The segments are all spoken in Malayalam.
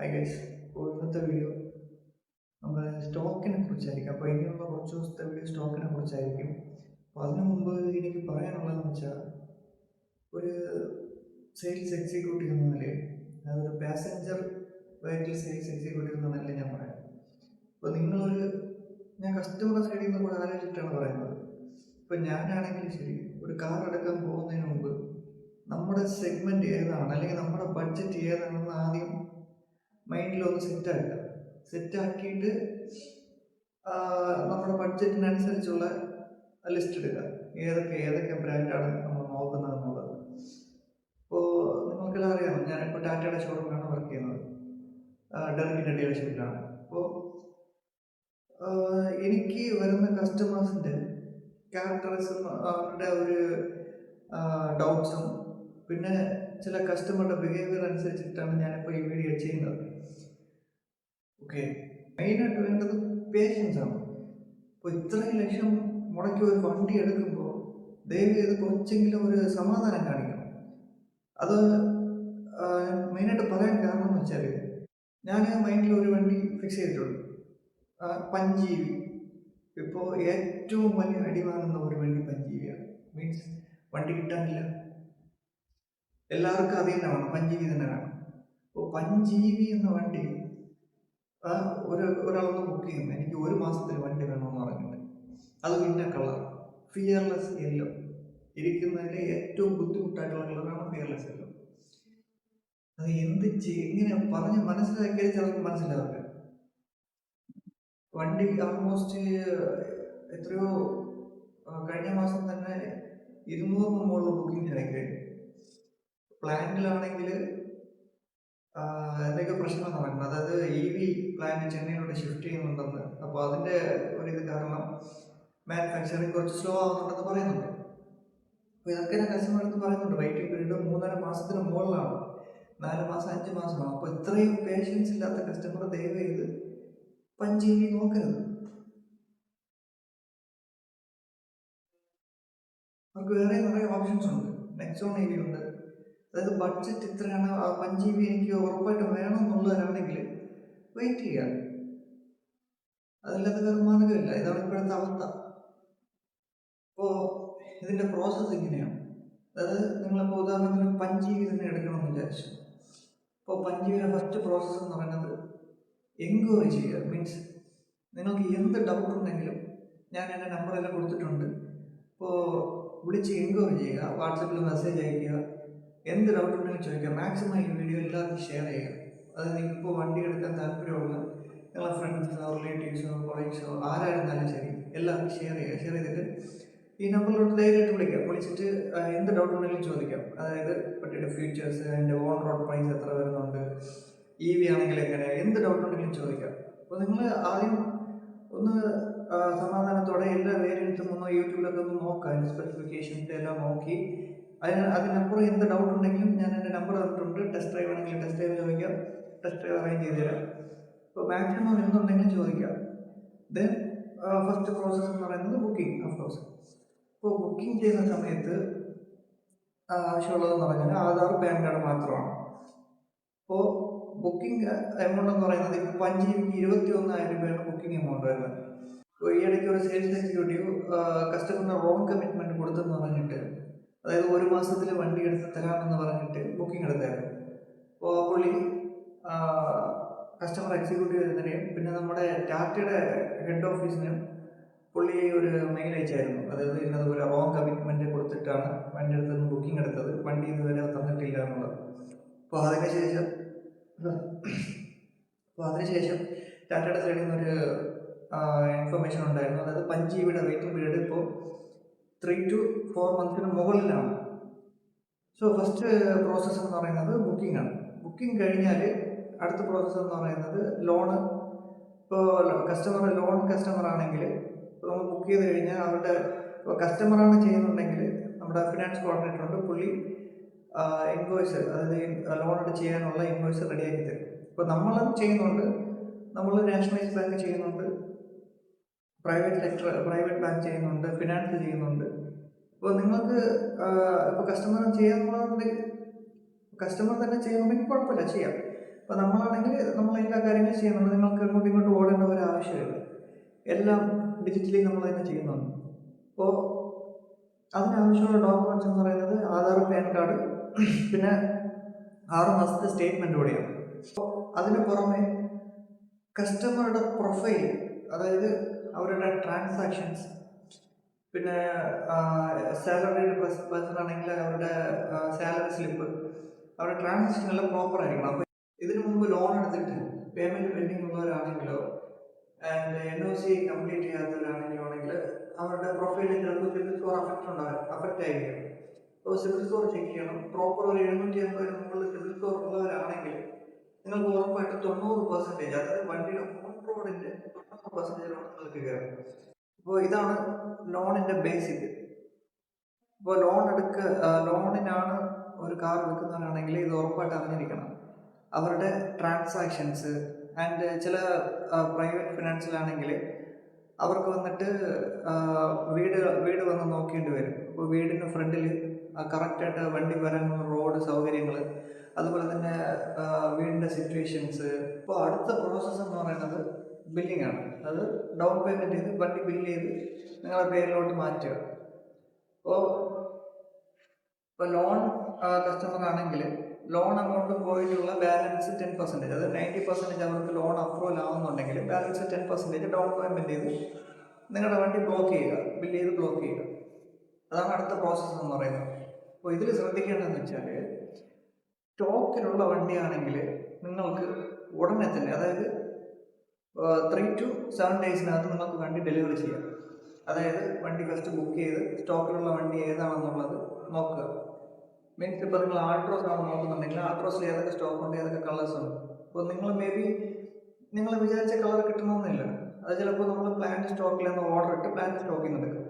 Hi guys. അപ്പോൾ ഇന്നത്തെ വീഡിയോ നമ്മുടെ സ്റ്റോക്കിനെ കുറിച്ചായിരിക്കും. അപ്പോൾ ഇനിയുള്ള കുറച്ച് ദിവസത്തെ വീഡിയോ സ്റ്റോക്കിനെ കുറിച്ചായിരിക്കും. അപ്പോൾ അതിനു മുമ്പ് എനിക്ക് പറയാനുള്ളതെന്ന് വെച്ചാൽ, ഒരു സെയിൽസ് എക്സിക്യൂട്ടീവ് എന്ന നിലയിൽ, അതൊരു പാസഞ്ചർ വെഹിക്കിൾ സെയിൽസ് എക്സിക്യൂട്ടീവ് എന്ന നിലയിൽ ഞാൻ പറയാം. അപ്പോൾ ഞാൻ കസ്റ്റമർ സൈഡിൽ നിന്ന് കൂടെ ആലോചിച്ചിട്ടാണ് പറയുന്നത്. ഇപ്പോൾ ഞാനാണെങ്കിലും ശരി, ഒരു കാർ എടുക്കാൻ പോകുന്നതിന് മുമ്പ് നമ്മുടെ സെഗ്മെൻറ്റ് ഏതാണ്, അല്ലെങ്കിൽ നമ്മുടെ ബഡ്ജറ്റ് ഏതാണെന്ന് ആദ്യം മൈൻഡിലൊന്ന് സെറ്റാക്കിയിട്ട് നമ്മുടെ ബഡ്ജറ്റിനനുസരിച്ചുള്ള ലിസ്റ്റ് എടുക്കുക. ഏതൊക്കെ ബ്രാൻഡാണ് നമ്മൾ നോക്കുന്നതെന്നുള്ളത്. ഇപ്പോൾ നിങ്ങൾക്കെല്ലാം അറിയാം, ഞാനിപ്പോൾ ടാറ്റയുടെ ഷോറൂമിലാണ് വർക്ക് ചെയ്യുന്നത്, ഡെറിക്കിൻ്റെ ഡീലർഷിപ്പിലാണ്. അപ്പോൾ എനിക്ക് വരുന്ന കസ്റ്റമേഴ്സിൻ്റെ ക്യാരക്ടറിസം, അവരുടെ ഒരു ഡൗട്ട്സും പിന്നെ ചില കസ്റ്റമറുടെ ബിഹേവിയർ അനുസരിച്ചിട്ടാണ് ഞാനിപ്പോൾ ഈ വീഡിയോ ചെയ്യുന്നത്. ഓക്കെ, മെയിനായിട്ട് വേണ്ടത് പേഷ്യൻസ് ആണ്. ഇപ്പോൾ ഇത്രയും ലക്ഷം മുടക്കി ഒരു വണ്ടി എടുക്കുമ്പോൾ ദയവ് ചെയ്ത് കുറച്ചെങ്കിലും ഒരു സമാധാനം കാണിക്കണം. അത് മെയിനായിട്ട് പറയാൻ കാരണം എന്ന് വെച്ചാൽ, ഞാൻ മൈൻഡിൽ ഒരു വണ്ടി ഫിക്സ് ചെയ്തിട്ടുണ്ട്, പഞ്ചീവി. ഇപ്പോൾ ഏറ്റവും വലിയ അടി വാങ്ങുന്ന ഒരു വണ്ടി പഞ്ചീവിയാണ്. മീൻസ് വണ്ടി കിട്ടാനില്ല, എല്ലാവർക്കും അത് തന്നെ വേണം, പഞ്ചീവി തന്നെ വേണം. അപ്പോൾ പഞ്ചീവി എന്ന വണ്ടി ഒരാളൊന്ന് ബുക്ക് ചെയ്യുന്നു, എനിക്ക് 1 മാസത്തിൽ വണ്ടി വേണമെന്ന് പറഞ്ഞിട്ട്. അത് പിന്നെ കളർ ഫിയർലെസ് യെല്ലോ. ഇരിക്കുന്നതിലെ ഏറ്റവും ബുദ്ധിമുട്ടായിട്ടുള്ള കളറാണ് ഫിയർലെസ് യെല്ലോ. അത് എങ്ങനെ പറഞ്ഞ് മനസ്സിലാക്കിയാൽ ചിലർക്ക് മനസ്സിലാവില്ല. വണ്ടി ആൾമോസ്റ്റ് എത്രയോ കഴിഞ്ഞ മാസം തന്നെ 200 മുകളിൽ ബുക്കിംഗ് ആയിക്കഴിഞ്ഞു. പ്ലാന്റിലാണെങ്കിൽ എന്തൊക്കെ പ്രശ്നം നടക്കുന്നത്, അതായത് EV പ്ലാന്റ് ചെന്നൈയിലൂടെ ഷിഫ്റ്റ് ചെയ്യുന്നുണ്ടെന്ന്. അപ്പോൾ അതിൻ്റെ ഇത് കാരണം മാനുഫാക്ചറിങ് കുറച്ച് സ്ലോ ആവുന്നുണ്ടെന്ന് പറയുന്നുണ്ട്. അപ്പോൾ ഇതൊക്കെ ഞാൻ കസ്റ്റമർ അടുത്ത് പറയുന്നുണ്ട്. വെയിറ്റിംഗ് പീരീഡ് 3.5 മാസത്തിന് മുകളിലാണ്, 4 മാസം 5 മാസമാണ്. അപ്പോൾ ഇത്രയും പേഷ്യൻസ് ഇല്ലാത്ത കസ്റ്റമർ ദയവ് ചെയ്ത് പഞ്ചീവി നോക്കരുത്. നമുക്ക് വേറെ നിറയെ ഓപ്ഷൻസ് ഉണ്ട്. നെക്സോൺ EV ഉണ്ട്. അതായത് ബഡ്ജറ്റ് ഇത്രയാണ്, ആ 5 GB എനിക്ക് ഉറപ്പായിട്ടും വേണമെന്നുള്ളവരാണെങ്കിൽ വെയിറ്റ് ചെയ്യുക. അതില്ലാത്ത വേറെ മാർഗ്ഗമില്ല. ഇതാണ് ഇപ്പോഴത്തെ അവസ്ഥ. അപ്പോൾ ഇതിൻ്റെ പ്രോസസ്സ് ഇങ്ങനെയാണ്. അതായത് നിങ്ങളിപ്പോൾ ഉദാഹരണത്തിന് 5 GB തന്നെ എടുക്കണമെന്ന് വിചാരിച്ചു. അപ്പോൾ 5 GB ഫസ്റ്റ് പ്രോസസ്സ് എന്ന് പറയുന്നത് എൻക്വയറി ചെയ്യുക. മീൻസ് നിങ്ങൾക്ക് എന്ത് ഡൗട്ട് ഉണ്ടെങ്കിലും ഞാൻ എൻ്റെ നമ്പറെല്ലാം കൊടുത്തിട്ടുണ്ട്. അപ്പോൾ വിളിച്ച് എൻക്വയറി ചെയ്യുക, വാട്സപ്പിൽ മെസ്സേജ് അയയ്ക്കുക, എന്ത് ഡൗട്ട് ഉണ്ടെങ്കിലും ചോദിക്കുക. മാക്സിമം ഈ വീഡിയോ എല്ലാവർക്കും ഷെയർ ചെയ്യുക. അതായത് നിങ്ങൾക്കിപ്പോൾ വണ്ടി എടുക്കാൻ താല്പര്യമുള്ള നിങ്ങളെ ഫ്രണ്ട്സോ റിലേറ്റീവ്സോ കൊളീഗ്സോ ആരായിരുന്നാലും ശരി, എല്ലാവർക്കും ഷെയർ ചെയ്തിട്ട് ഈ നമ്പറിലോട്ട് ധൈര്യമായിട്ട് വിളിച്ചിട്ട് എന്ത് ഡൗട്ട് ഉണ്ടെങ്കിലും ചോദിക്കാം. അതായത് വണ്ടിയുടെ ഫീച്ചേഴ്സ്, അതിൻ്റെ ഓൺ റോഡ് പ്രൈസ് എത്ര വരുന്നുണ്ട്, EV ആണെങ്കിൽ എങ്ങനെ, എന്ത് ഡൗട്ട് ഉണ്ടെങ്കിലും ചോദിക്കാം. അപ്പോൾ നിങ്ങൾ ആദ്യം ഒന്ന് സമാധാനത്തോടെ എല്ലാ വേരിയൻസും ഒന്ന് യൂട്യൂബിലൊക്കെ ഒന്ന് നോക്കുക, സ്പെസിഫിക്കേഷൻസ് എല്ലാം നോക്കി അതിനപ്പുറം എന്ത് ഡൗട്ട് ഉണ്ടെങ്കിലും ഞാൻ എൻ്റെ നമ്പർ തന്നിട്ടുണ്ട്. ടെസ്റ്റ് ഡ്രൈവ് ആണെങ്കിൽ ടെസ്റ്റ് ഡ്രൈവ് ചോദിക്കാം, ടെസ്റ്റ് ഡ്രൈവ് അറേഞ്ച് ചെയ്ത് തരാം. അപ്പോൾ മാക്സിമം എന്തുണ്ടെങ്കിലും ചോദിക്കാം. ദെൻ ഫസ്റ്റ് പ്രോസസ്സ് എന്ന് പറയുന്നത് ബുക്കിംഗ്. ഓഫ്കോഴ്സ് ഇപ്പോൾ ബുക്കിംഗ് ചെയ്യുന്ന സമയത്ത് ആവശ്യമുള്ളതെന്ന് പറഞ്ഞാൽ ആധാർ, പാൻ കാർഡ് മാത്രമാണ്. അപ്പോൾ ബുക്കിംഗ് എമൗണ്ട് എന്ന് പറയുന്നത് ഇപ്പോൾ 5 GB 21,000 രൂപയാണ് ബുക്കിംഗ് എമൗണ്ട് വരുന്നത്. അപ്പോൾ ഈ ഇടയ്ക്ക് ഒരു സെയിൽസ് എക്സിക്യൂട്ടീവ് കസ്റ്റമറിന് റോങ് കമ്മിറ്റ്മെൻറ്റ് കൊടുത്തെന്ന് പറഞ്ഞിട്ട്, അതായത് 1 മാസത്തിൽ വണ്ടി എടുത്ത് തരാമെന്ന് പറഞ്ഞിട്ട് ബുക്കിംഗ് എടുത്തായിരുന്നു. അപ്പോൾ പുള്ളി കസ്റ്റമർ എക്സിക്യൂട്ടീവിനെയും പിന്നെ നമ്മുടെ ടാറ്റയുടെ ഹെഡ് ഓഫീസിനും പുള്ളി ഒരു മെയിൽ അയച്ചായിരുന്നു. അതായത് ഇന്നതുപോലെ റോങ് കമ്മിറ്റ്മെൻറ്റ് കൊടുത്തിട്ടാണ് വണ്ടി എടുത്തത്, ബുക്കിംഗ് എടുത്തത്, വണ്ടി ഇതുവരെ തന്നിട്ടില്ല എന്നുള്ളത്. അപ്പോൾ അതിനുശേഷം ടാറ്റയുടെ സൈഡിൽ നിന്നൊരു ഇൻഫർമേഷൻ ഉണ്ടായിരുന്നു. അതായത് 5 GB വെയിറ്റിംഗ് പീരീഡ് ഇപ്പോൾ 3 to 4 മന്ത്സിന് മുകളിലാണ്. സോ ഫസ്റ്റ് പ്രോസസ്സ് എന്ന് പറയുന്നത് ബുക്കിംഗ് ആണ്. ബുക്കിംഗ് കഴിഞ്ഞാൽ അടുത്ത പ്രോസസ്സ് എന്ന് പറയുന്നത് ലോണ്. ഇപ്പോൾ ലോൺ കസ്റ്റമർ ആണെങ്കിൽ നമ്മൾ ബുക്ക് ചെയ്ത് കഴിഞ്ഞാൽ അവരുടെ ഇപ്പോൾ കസ്റ്റമറാണ് ചെയ്യുന്നുണ്ടെങ്കിൽ നമ്മുടെ ഫിനാൻസ് കോർഡിനേറ്റർ ഉണ്ട്, പുള്ളി ഇൻവോയ്സ്, അതായത് ലോൺ ചെയ്യാനുള്ള ഇൻവോയ്സ് റെഡിയാക്കി തരും. ഇപ്പോൾ നമ്മളത് ചെയ്യുന്നുണ്ട്, നമ്മൾ നാഷണലൈസ് ബാങ്ക് ചെയ്യുന്നുണ്ട്, പ്രൈവറ്റ് ബാങ്ക് ചെയ്യുന്നുണ്ട്, ഫിനാൻസ് ചെയ്യുന്നുണ്ട്. അപ്പോൾ നിങ്ങൾക്ക് ഇപ്പോൾ കസ്റ്റമർ ചെയ്യാന്നുണ്ടെങ്കിൽ കസ്റ്റമർ തന്നെ ചെയ്യുന്നുണ്ടെങ്കിൽ കുഴപ്പമില്ല, ചെയ്യാം. അപ്പോൾ നമ്മളാണെങ്കിൽ നമ്മൾ എല്ലാ കാര്യങ്ങളും ചെയ്യുന്നുണ്ട്. നിങ്ങൾക്ക് അങ്ങോട്ടും ഇങ്ങോട്ടും ഓടേണ്ട ഒരു ആവശ്യമില്ല. എല്ലാം ഡിജിറ്റലി നമ്മൾ തന്നെ ചെയ്യുന്നുണ്ട്. അപ്പോൾ അതിനാവശ്യമുള്ള ഡോക്യുമെൻറ്റ്സ് എന്ന് പറയുന്നത് ആധാർ, പാൻ കാർഡ്, പിന്നെ 6 മാസത്തെ സ്റ്റേറ്റ്മെൻറ്റ് കൂടിയാണ്. അപ്പോൾ അതിന് പുറമെ കസ്റ്റമറുടെ പ്രൊഫൈൽ, അതായത് അവരുടെ ട്രാൻസാക്ഷൻസ്, പിന്നെ സാലറിയുടെ പേഴ്സൺ ആണെങ്കിൽ അവരുടെ സാലറി സ്ലിപ്പ്, അവരുടെ ട്രാൻസാക്ഷൻ എല്ലാം പ്രോപ്പർ ആയിരിക്കണം. അപ്പോൾ ഇതിനു മുമ്പ് ലോൺ എടുത്തിട്ട് പേയ്മെൻറ്റ് പെൻഡിങ് ഉള്ളവരാണെങ്കിലോ ആൻഡ് NOC കംപ്ലീറ്റ് ചെയ്യാത്തവരാണെങ്കിലോ ആണെങ്കിൽ അവരുടെ പ്രൊഫൈലിൽ ചിലപ്പോൾ സിബിൽ സ്കോർ അഫക്റ്റ് ആയിരിക്കും. അപ്പോൾ സിബിൽ സ്കോർ ചെക്ക് ചെയ്യണം. പ്രോപ്പർ ഒരു 750 മുകളിൽ സിബിൽ സ്കോർ ഉള്ളവരാണെങ്കിൽ നിങ്ങൾക്ക് ഉറപ്പായിട്ട് 90%, അതായത് വണ്ടിയുടെ ഓൺ റോഡിൻ്റെ 90% ലോൺ നിങ്ങൾക്ക് കയറും. അപ്പോൾ ഇതാണ് ലോണിൻ്റെ ബേസിക്. ഇപ്പോൾ ലോണിനാണ് ഒരു കാർ എടുക്കുന്നവരാണെങ്കിൽ ഇത് ഉറപ്പായിട്ട് അറിഞ്ഞിരിക്കണം. അവരുടെ ട്രാൻസാക്ഷൻസ് ആൻഡ് ചില പ്രൈവറ്റ് ഫിനാൻസിലാണെങ്കിൽ അവർക്ക് വന്നിട്ട് വീട് വന്ന് നോക്കേണ്ടി വരും. അപ്പോൾ വീടിന് ഫ്രണ്ടിൽ കറക്റ്റായിട്ട് വണ്ടി വരാനുള്ള റോഡ് സൗകര്യങ്ങൾ, അതുപോലെ തന്നെ വീടിൻ്റെ സിറ്റുവേഷൻസ്. ഇപ്പോൾ അടുത്ത പ്രോസസ്സ് എന്ന് പറയുന്നത് ബില്ലിംഗ് ആണ്. അത് ഡൗൺ പേയ്മെൻറ്റ് ചെയ്ത് വണ്ടി ബില്ല് ചെയ്ത് നിങ്ങളുടെ പേരിലോട്ട് മാറ്റുക. ഇപ്പോൾ ലോൺ കസ്റ്റമർ ആണെങ്കിൽ ലോൺ എമൗണ്ട് പോയിട്ടുള്ള ബാലൻസ് 10%, അത് 90% അവർക്ക് ലോൺ അപ്രൂവൽ ആവുന്നുണ്ടെങ്കിൽ ബാലൻസ് 10% ഡൗൺ പേയ്മെൻറ്റ് ചെയ്ത് നിങ്ങളുടെ വണ്ടി ബ്ലോക്ക് ചെയ്യുക, ബില്ല് ചെയ്ത് ബ്ലോക്ക് ചെയ്യുക. അതാണ് അടുത്ത പ്രോസസ്സ് എന്ന് പറയുന്നത്. അപ്പോൾ ഇതിൽ ശ്രദ്ധിക്കേണ്ടതെന്ന് വെച്ചാൽ സ്റ്റോക്കിലുള്ള വണ്ടിയാണെങ്കിൽ നിങ്ങൾക്ക് ഉടനെ തന്നെ, അതായത് 3 to 7 ഡേയ്സിനകത്ത് നിങ്ങൾക്ക് വണ്ടി ഡെലിവറി ചെയ്യാം. അതായത് വണ്ടി ഫസ്റ്റ് ബുക്ക് ചെയ്ത് സ്റ്റോക്കിലുള്ള വണ്ടി ഏതാണെന്നുള്ളത് നോക്കുക. മീൻസ് ഇപ്പോൾ നിങ്ങൾ ആൾട്രോസ് ആണ് നോക്കുന്നുണ്ടെങ്കിൽ ആൾട്രോസിൽ ഏതൊക്കെ സ്റ്റോക്ക് ഉണ്ട്, ഏതൊക്കെ കളേഴ്സ് ഉണ്ട്. അപ്പോൾ നിങ്ങൾ മേ ബി നിങ്ങൾ വിചാരിച്ച കളർ കിട്ടണമെന്നില്ല. അത് ചിലപ്പോൾ നമ്മൾ പ്ലാന്റ് സ്റ്റോക്കിൽ നിന്ന് ഓർഡർ ഇട്ട് പ്ലാന്റ് സ്റ്റോക്കിൽ നിന്ന് എടുക്കും.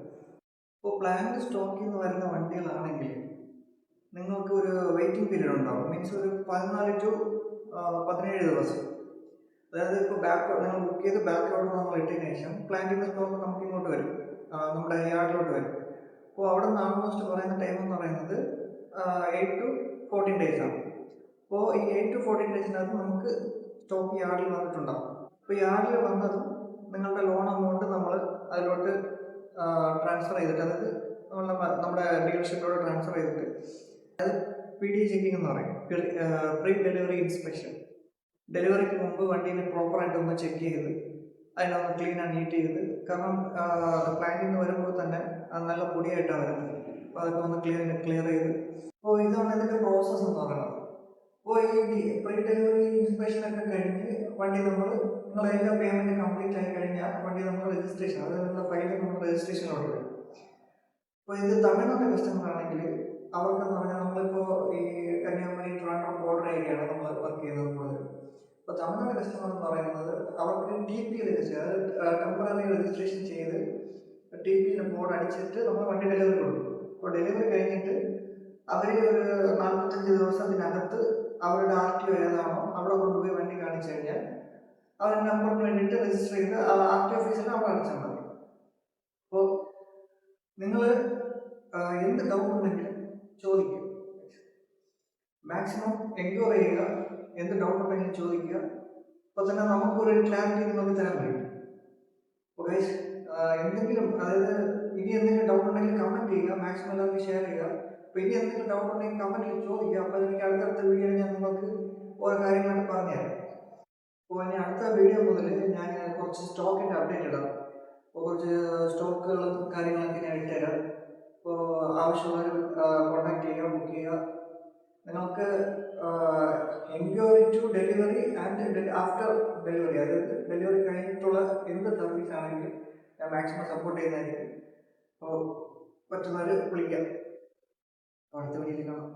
അപ്പോൾ പ്ലാന്റ് സ്റ്റോക്കിൽ നിന്ന് വരുന്ന വണ്ടികളാണെങ്കിൽ നിങ്ങൾക്ക് ഒരു വെയിറ്റിംഗ് പീരീഡ് ഉണ്ടാവും. മീൻസ് ഒരു 14 to 17 ദിവസം. അതായത് ഇപ്പോൾ നിങ്ങൾ ബുക്ക് ചെയ്ത് ബാക്കിലോട്ട് നമ്മൾ ഇട്ടതിന് ശേഷം പ്ലാന്റിൽ നിന്ന് സ്റ്റോക്ക് നമുക്ക് ഇങ്ങോട്ട് വരും, നമ്മുടെ യാർഡിലോട്ട് വരും. അപ്പോൾ അവിടെ നിന്ന് ആൾമോസ്റ്റ് പറയുന്ന ടൈം എന്ന് പറയുന്നത് 8 to 14 days ആണ്. അപ്പോൾ ഈ 8 to 14 ഡേയ്സിനകത്ത് നമുക്ക് സ്റ്റോക്ക് യാർഡിൽ വന്നിട്ടുണ്ടാകും. അപ്പോൾ യാർഡിൽ വന്നതും നിങ്ങളുടെ ലോൺ എമൗണ്ട് നമ്മൾ അതിലോട്ട് ട്രാൻസ്ഫർ ചെയ്തിട്ട്, അതായത് നമ്മുടെ ഡീലർഷിപ്പിലോട്ട് ട്രാൻസ്ഫർ ചെയ്തിട്ട്, അത് PDI ചെക്കിംഗ് എന്ന് പറയും, പ്രീ ഡെലിവറി ഇൻസ്പെക്ഷൻ. ഡെലിവറിക്ക് മുമ്പ് വണ്ടീനെ പ്രോപ്പറായിട്ടൊന്ന് ചെക്ക് ചെയ്ത് അതിനൊന്ന് ക്ലീൻ ആൻഡ് നീറ്റ് ചെയ്ത്, കാരണം പ്ലാന്റിൽ നിന്ന് വരുമ്പോൾ തന്നെ അത് നല്ല പൊടിയായിട്ടാണ് വരുന്നത്. അപ്പോൾ അതൊക്കെ ഒന്ന് ക്ലിയർ ചെയ്ത്. അപ്പോൾ ഇതാണ് ഇതിൻ്റെ പ്രോസസ്സ് എന്ന് പറയുന്നത്. അപ്പോൾ ഈ പ്രീ ഡെലിവറി ഇൻസ്പെക്ഷനൊക്കെ കഴിഞ്ഞ് വണ്ടി നിങ്ങളെല്ലാം പേയ്മെൻറ്റ് കംപ്ലീറ്റ് ആയി കഴിഞ്ഞാൽ വണ്ടി നമ്മൾ രജിസ്ട്രേഷൻ, അതായത് നിങ്ങളുടെ ഫയലിൽ നമ്മൾ രജിസ്ട്രേഷനിലോട്ട് വരും. അപ്പോൾ ഇത് തമിഴ്നാട് കസ്റ്റമർ ആണെങ്കിൽ അവർക്കെന്ന് പറഞ്ഞാൽ നമ്മളിപ്പോൾ ഈ കന്യാകുമാരി, ട്രിവാൻഡ്രം ബോർഡർ ഏരിയയാണ് നമ്മൾ വർക്ക് ചെയ്യുന്നത് കൂടുതൽ. അപ്പോൾ തമിഴ്നാട് കസ്റ്റമർ എന്ന് പറയുന്നത് അവർക്ക് TP രജിസ്റ്റർ, അതായത് ടെമ്പററി രജിസ്ട്രേഷൻ ചെയ്ത് TPയിലെ ബോർഡ് അടിച്ചിട്ട് നമ്മൾ വണ്ടി ഡെലിവറി കൊടുക്കും. അപ്പോൾ ഡെലിവറി കഴിഞ്ഞിട്ട് അവർ ഒരു 45 ദിവസത്തിനകത്ത് അവരുടെ RTO ഏതാണോ അവിടെ കൊണ്ടുപോയി വണ്ടി കാണിച്ചു കഴിഞ്ഞാൽ അവർ നമ്പറിന് വേണ്ടിയിട്ട് രജിസ്റ്റർ ചെയ്ത് RTO ഓഫീസിൽ നമ്മൾ അടച്ചാൽ മതി. അപ്പോൾ നിങ്ങൾ എന്ത് ഡൗട്ട് ഉണ്ടെങ്കിലും ചോദിക്കുക, മാക്സിമം എൻക്വയറി ചെയ്യുക, എന്ത് ഡൗട്ട് ഉണ്ടെങ്കിലും ചോദിക്കുക. അപ്പോൾ തന്നെ നമുക്കൊരു ക്ലാരിറ്റി നിങ്ങൾക്ക് തരാൻ കഴിയും. ഓക്കെ, എന്തെങ്കിലും, അതായത് ഇനി എന്തെങ്കിലും ഡൗട്ട് ഉണ്ടെങ്കിൽ കമൻറ്റ് ചെയ്യുക, മാക്സിമം എല്ലാവർക്കും ഷെയർ ചെയ്യുക. അപ്പോൾ ഇനി എന്തെങ്കിലും ഡൗട്ട് ഉണ്ടെങ്കിൽ കമൻറ്റിൽ ചോദിക്കുക. അപ്പോൾ എനിക്ക് അടുത്തടുത്ത വീഡിയോ ഞാൻ നിങ്ങൾക്ക് ഓരോ കാര്യങ്ങളായിട്ട് പറഞ്ഞുതരാം. അപ്പോൾ ഇനി അടുത്ത വീഡിയോ മുതൽ ഞാൻ കുറച്ച് സ്റ്റോക്കിൻ്റെ അപ്ഡേറ്റ് ഇടാം. അപ്പോൾ കുറച്ച് സ്റ്റോക്കുകളും കാര്യങ്ങളൊക്കെ ഞാൻ ഇട്ടുതരാം. അപ്പോൾ ആവശ്യമുള്ളവർ കോൺടാക്ട് ചെയ്യുക, ബുക്ക് ചെയ്യുക. നിങ്ങൾക്ക് enquiry to delivery and after delivery, അതായത് ഡെലിവറി കഴിഞ്ഞിട്ടുള്ള എന്ത് സർവീസ് ആണെങ്കിലും ഞാൻ മാക്സിമം സപ്പോർട്ട് ചെയ്യുന്നതായിരിക്കും. അപ്പോൾ പറ്റുന്നവർ വിളിക്കാം. അടുത്ത വീഡിയോയിൽ കാണാം.